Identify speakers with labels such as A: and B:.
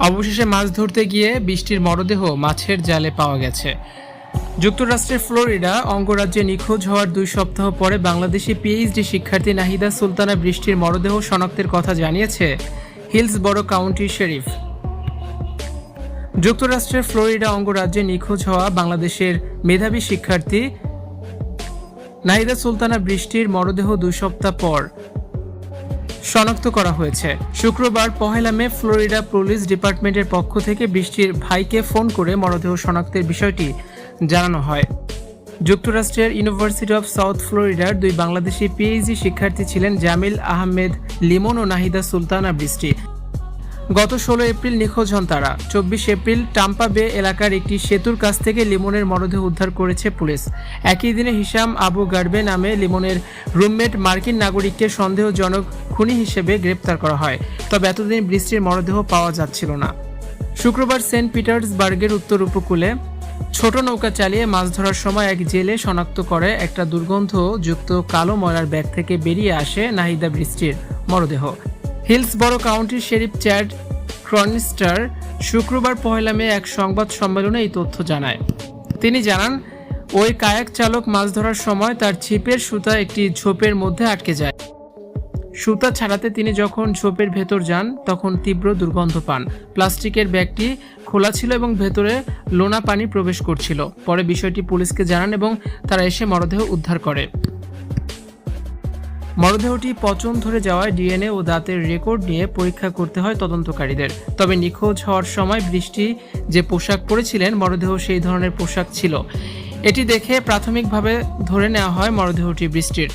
A: অবশেষে মাছ ধরতে গিয়ে বৃষ্টির মরদেহ মাছের জালে পাওয়া গেছে। যুক্তরাষ্ট্রের ফ্লোরিডা অঙ্গরাজ্যে নিখোঁজ হওয়ার 2 সপ্তাহ পরে বাংলাদেশি পিএইচডি শিক্ষার্থী নাহিদা সুলতানা বৃষ্টির মরদেহ শনাক্তের কথা জানিয়েছে হিলসবরো কাউন্টি শেরিফ। যুক্তরাষ্ট্রের ফ্লোরিডা অঙ্গরাজ্যে নিখোঁজ হওয়া বাংলাদেশের মেধাবী শিক্ষার্থী নাহিদা সুলতানা বৃষ্টির মরদেহ 2 সপ্তাহ পর শনাক্ত করা হয়েছে। শুক্রবার 1 মে ফ্লোরিডা পুলিশ ডিপার্টমেন্টের পক্ষ থেকে বৃষ্টির ভাইকে ফোন করে মরদেহ শনাক্তের বিষয়টি জানানো হয়। যুক্তরাষ্ট্রের ইউনিভার্সিটি অব সাউথ ফ্লোরিডার 2 বাংলাদেশি পিএইচডি শিক্ষার্থী ছিলেন জামিল আহমেদ লিমন ও নাহিদা সুলতানা বৃষ্টি। গত 16 এপ্রিল নিখোঁজ হন তারা। 24 এপ্রিল টাম্পা বে এলাকার একটি সেতুর কাছ থেকে লিমনের মরদেহ উদ্ধার করেছে পুলিশ। একই দিনে হিশাম আবু গারবে নামে লিমনের রুমমেট মার্কিন নাগরিককে সন্দেহজনক খুনি হিসেবে গ্রেপ্তার করা হয়। তবে এতদিন বৃষ্টির মরদেহ পাওয়া যাচ্ছিল না। শুক্রবার সেন্ট পিটার্সবার্গের উত্তর উপকূলে ছোট নৌকা চালিয়ে মাছ ধরার সময় এক জেলে শনাক্ত করে একটা দুর্গন্ধযুক্ত কালো ময়লার ব্যাগ থেকে বেরিয়ে আসে নাহিদা বৃষ্টির মরদেহ। হিলসবরো কাউন্টির শেরিফ চ্যাড ক্রনিস্টার শুক্রবার 1 মে এক সংবাদ সম্মেলনে এই তথ্য জানায়। তিনি জানান, ওই কায়াক চালক মাছ ধরার সময় তার ছিপের সুতা একটি ঝোপের মধ্যে আটকে যায়। সুতা ছাড়াতে তিনি যখন ঝোপের ভেতর যান তখন তীব্র দুর্গন্ধ পান। প্লাস্টিকের ব্যাগটি খোলা ছিল এবং ভেতরে লোনা পানি প্রবেশ করছিল। পরে বিষয়টি পুলিশকে জানান এবং তারা এসে মরদেহ উদ্ধার করে। মরদেহটি পচন ধরে যাওয়ায় ডিএনএ ও দাঁতের রেকর্ড নিয়ে পরীক্ষা করতে হয় তদন্তকারীদের। তবে নিখোঁজ হওয়ার সময় বৃষ্টি যে পোশাক পরেছিলেন মরদেহ সেই ধরনের পোশাক ছিল। এটি দেখে প্রাথমিকভাবে ধরে নেওয়া হয় মরদেহটি বৃষ্টির।